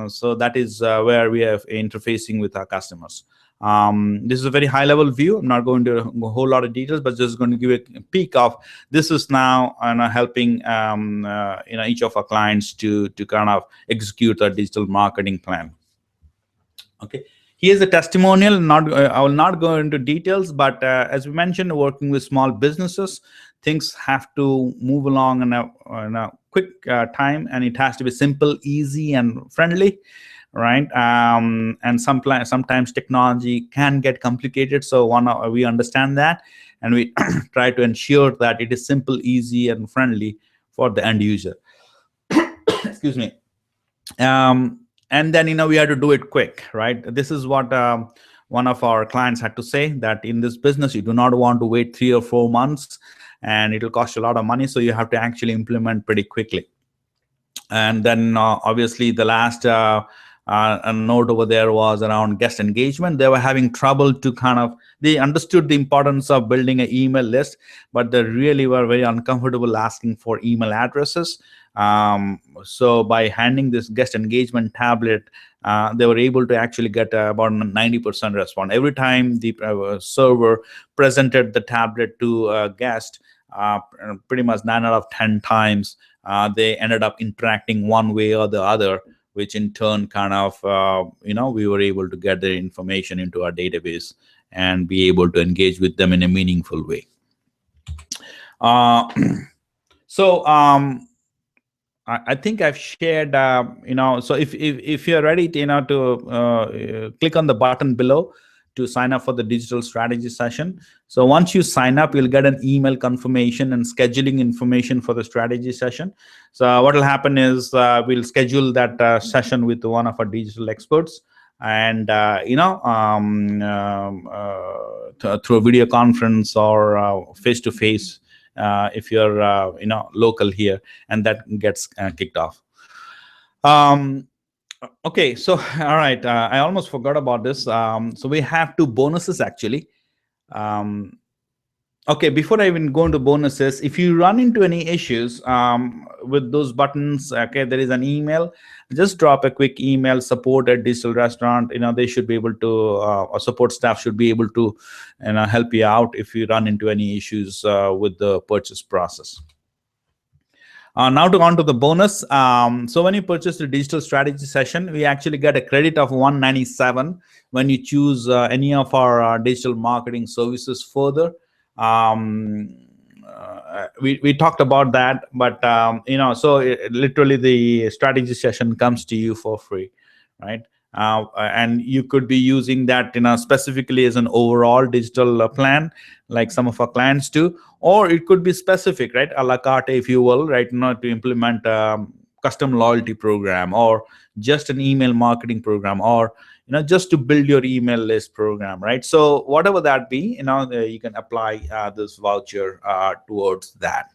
So that is where we are interfacing with our customers. This is a very high level view. I'm not going to a whole lot of details, but just going to give a peek of this is now helping each of our clients to kind of execute a digital marketing plan. Okay. Here's a testimonial. I will not go into details, but as we mentioned, working with small businesses, things have to move along in a quick time, and it has to be simple, easy, and friendly, right? And sometimes technology can get complicated, so we understand that, and we try to ensure that it is simple, easy, and friendly for the end user. Excuse me. And then we have to do it quick, right? This is what one of our clients had to say, that in this business you do not want to wait 3 or 4 months, and it will cost you a lot of money, so you have to actually implement pretty quickly. And then obviously the last note over there was around guest engagement. They were having trouble they understood the importance of building an email list, but they really were very uncomfortable asking for email addresses. So by handing this guest engagement tablet, they were able to actually get about 90% response. Every time the server presented the tablet to a guest, pretty much 9 out of 10 times, they ended up interacting one way or the other, which in turn kind of, we were able to get their information into our database and be able to engage with them in a meaningful way. I think I've shared, so if you're ready to, to click on the button below to sign up for the digital strategy session. So once you sign up, you'll get an email confirmation and scheduling information for the strategy session. So what will happen is we'll schedule that session with one of our digital experts, and through a video conference or face-to-face if you're local here, and that gets kicked off. Okay, so all right, I almost forgot about this. So we have two bonuses actually. Um, okay, before I even go into bonuses, if you run into any issues with those buttons, okay, there is an email. Just drop a quick email, support at Digital Restaurant. They should be able to, or support staff should be able to, help you out if you run into any issues with the purchase process. Now to on to the bonus. So when you purchase the digital strategy session, we actually get a credit of 197 when you choose any of our digital marketing services further. We talked about that, but so literally the strategy session comes to you for free, right? And you could be using that specifically as an overall digital plan, like some of our clients do, or it could be specific, right, a la carte, if you will, right, to implement custom loyalty program, or just an email marketing program, or just to build your email list program, right? So whatever that be, you can apply this voucher towards that.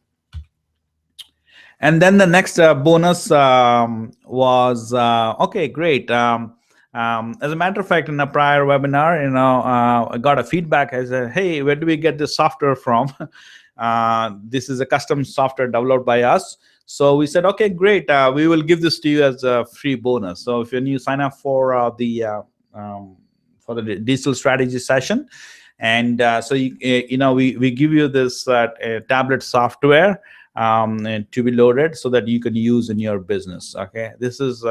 And then the next bonus was okay, great. As a matter of fact, in a prior webinar, I got a feedback. I said, "Hey, where do we get this software from?" This is a custom software developed by us. So we said, "Okay, great. We will give this to you as a free bonus." So if you sign up for the digital strategy session, and so we give you this tablet software to be loaded so that you can use in your business. Okay, this is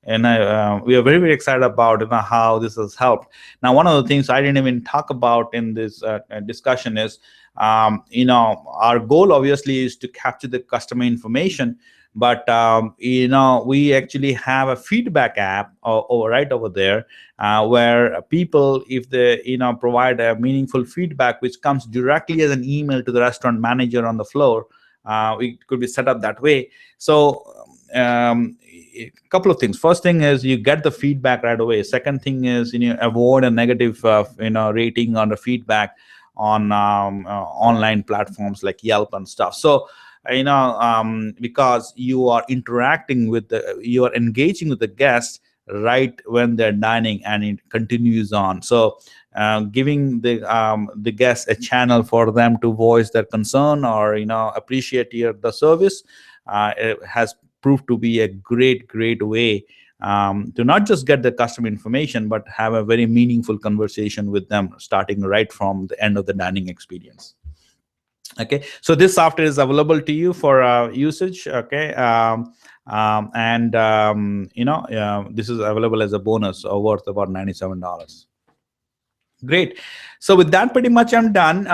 we are very excited about how this has helped. Now, one of the things I didn't even talk about in this discussion is our goal obviously is to capture the customer information, but we actually have a feedback app right over there, where people, if they provide a meaningful feedback which comes directly as an email to the restaurant manager on the floor, it could be set up that way. So a couple of things. First thing is you get the feedback right away. Second thing is avoid a negative rating on the feedback on online platforms like Yelp and stuff. So because you are interacting with you are engaging with the guests right when they're dining, and it continues on. So giving the guests a channel for them to voice their concern, or appreciate the service, it has proved to be a great way to not just get the customer information, but have a very meaningful conversation with them, starting right from the end of the dining experience. Okay, so this software is available to you for usage. Okay, and this is available as a bonus worth about $97. Great. So with that, pretty much I'm done.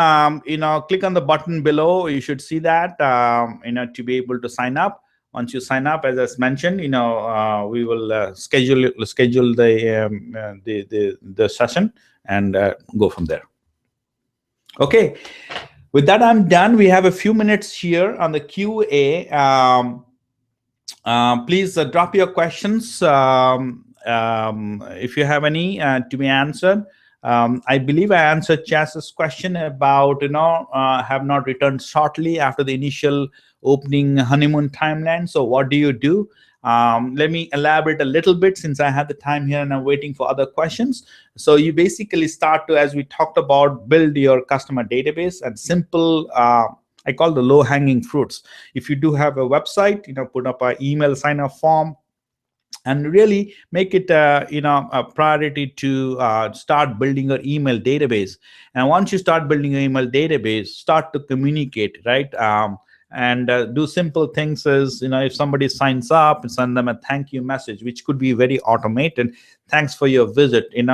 Click on the button below. You should see that to be able to sign up. Once you sign up, as I mentioned, we will schedule the session and go from there. Okay. With that, I'm done. We have a few minutes here on the QA. Please drop your questions if you have any to be answered. I believe I answered Chas's question about have not returned shortly after the initial opening honeymoon timeline. So what do you do? Let me elaborate a little bit, since I have the time here and I'm waiting for other questions. So you basically start to, as we talked about, build your customer database, and simple I call the low-hanging fruits. If you do have a website, put up an email sign-up form, and really make it a priority to start building your email database. And once you start building your email database, start to communicate, right? And do simple things as if somebody signs up, send them a thank you message, which could be very automated. Thanks for your visit. It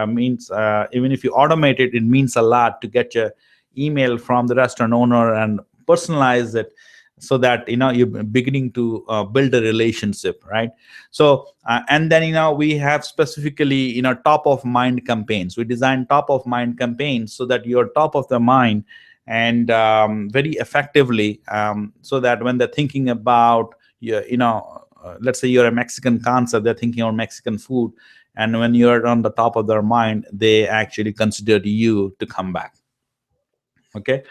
means even if you automate it, it means a lot to get your email from the restaurant owner and personalize it, so that you're beginning to build a relationship, right? So and then we have specifically top of mind campaigns. We design top of mind campaigns so that you're top of the mind, and very effectively, so that when they're thinking about let's say you're a Mexican concept, they're thinking of Mexican food, and when you're on the top of their mind, they actually consider you to come back. Okay.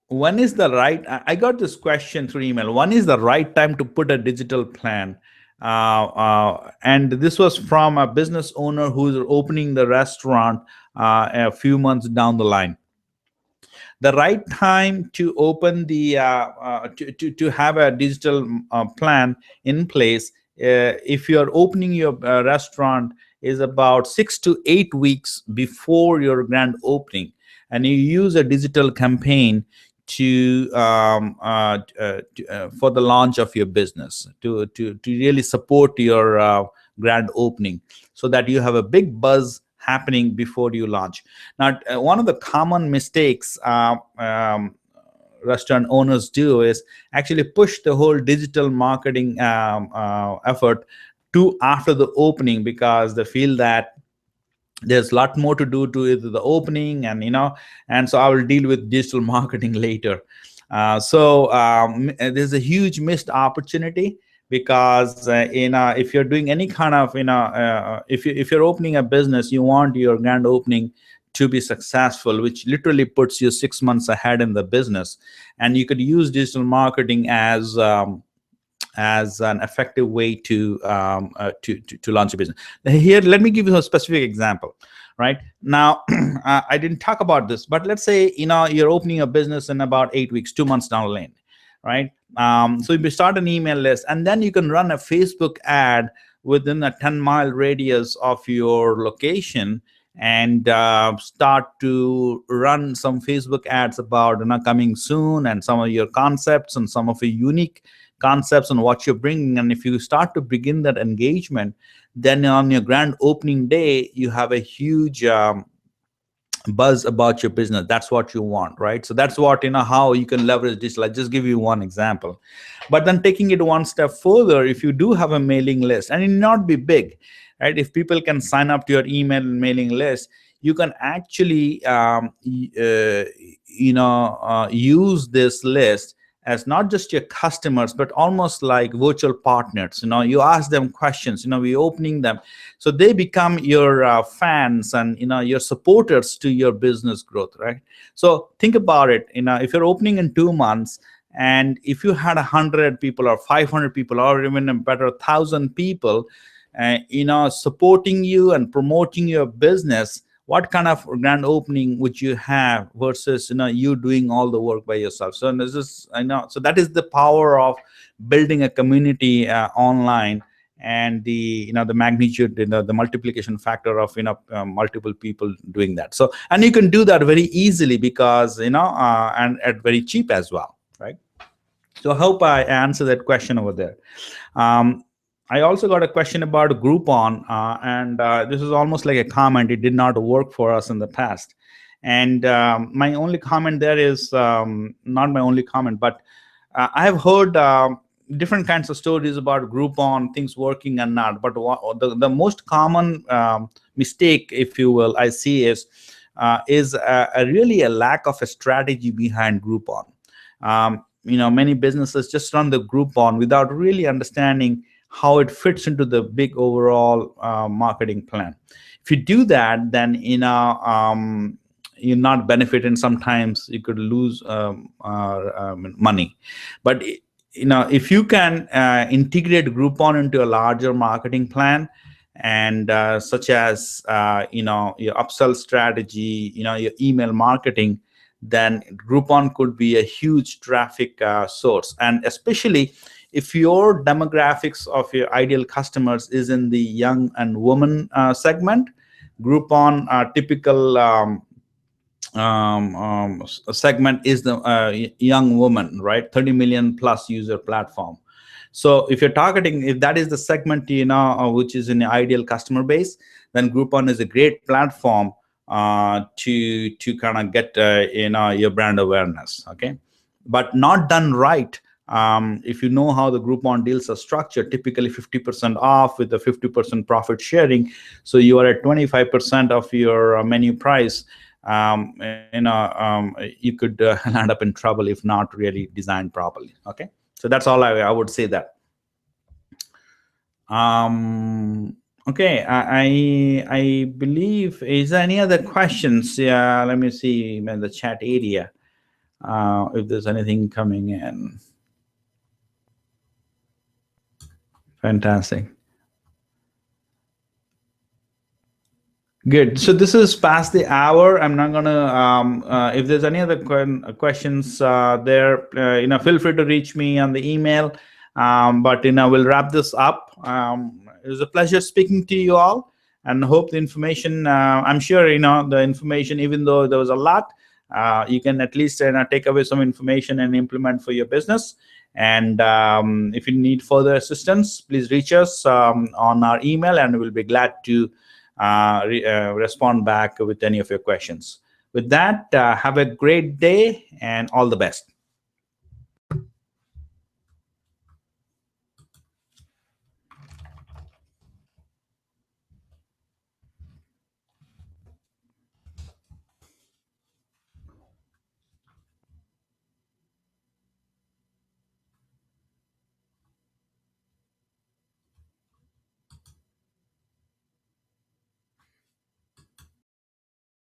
when is the right, I got this question through email, when is the right time to put a digital plan? And this was from a business owner who's opening the restaurant a few months down the line. The right time to open the to have a digital plan in place, if you're opening your restaurant, is about 6 to 8 weeks before your grand opening, and you use a digital campaign to for the launch of your business, to really support your grand opening, so that you have a big buzz happening before you launch. Now, one of the common mistakes restaurant owners do is actually push the whole digital marketing effort to after the opening, because they feel that there's a lot more to do to the opening, and and so I will deal with digital marketing later. There's a huge missed opportunity, because if you're doing any kind of if you're opening a business, you want your grand opening to be successful, which literally puts you 6 months ahead in the business, and you could use digital marketing as an effective way to launch a business. Here, let me give you a specific example. Right now, I didn't talk about this, but let's say you're opening a business in about 8 weeks, 2 months down the lane, right? So you start an email list, and then you can run a Facebook ad within a 10-mile radius of your location, and start to run some Facebook ads about coming soon, and some of your concepts and some of your unique concepts and what you're bringing. And if you start to begin that engagement, then on your grand opening day, you have a huge buzz about your business. That's what you want, right? So that's what how you can leverage digital. I just give you one example, but then taking it one step further, if you do have a mailing list, and it not be big, right? If people can sign up to your email and mailing list, you can actually use this list as not just your customers, but almost like virtual partners. You ask them questions, we opening them, so they become your fans and your supporters to your business growth, right? So think about it. If you're opening in 2 months, and if you had 100 people or 500 people, or even a better 1,000 people supporting you and promoting your business, what kind of grand opening would you have versus you doing all the work by yourself? So this is so that is the power of building a community online, and the magnitude, the multiplication factor of multiple people doing that. So, and you can do that very easily, because and at very cheap as well, right? So I hope I answered that question over there. I also got a question about Groupon, and this is almost like a comment. It did not work for us in the past. And my only comment there is not my only comment, but I have heard different kinds of stories about Groupon, things working and not. But the most common mistake, if you will, I see is really a lack of a strategy behind Groupon. Many businesses just run the Groupon without really understanding how it fits into the big overall marketing plan. If you do that, then you're not benefiting. Sometimes you could lose money. But if you can integrate Groupon into a larger marketing plan, and such as your upsell strategy, your email marketing, then Groupon could be a huge traffic source. And especially if your demographics of your ideal customers is in the young and woman segment, Groupon typical segment is the young woman, right? 30 million plus user platform. So if you're targeting, if that is the segment which is in the ideal customer base, then Groupon is a great platform to kind of get your brand awareness. Okay, but not done right. If you know how the Groupon deals are structured, typically 50% off with the 50% profit sharing, so you are at 25% of your menu price. You could land up in trouble if not really designed properly. Okay, so that's all I would say that. Okay, I believe, is there any other questions? Yeah, let me see in the chat area. if there's anything coming in. Fantastic. Good. So this is past the hour. I'm not gonna. If there's any other questions there, feel free to reach me on the email. But we'll wrap this up. It was a pleasure speaking to you all, and hope the information. I'm sure the information, even though there was a lot, you can at least take away some information and implement for your business. And if you need further assistance, please reach us on our email, and we'll be glad to respond back with any of your questions. With that, have a great day and all the best.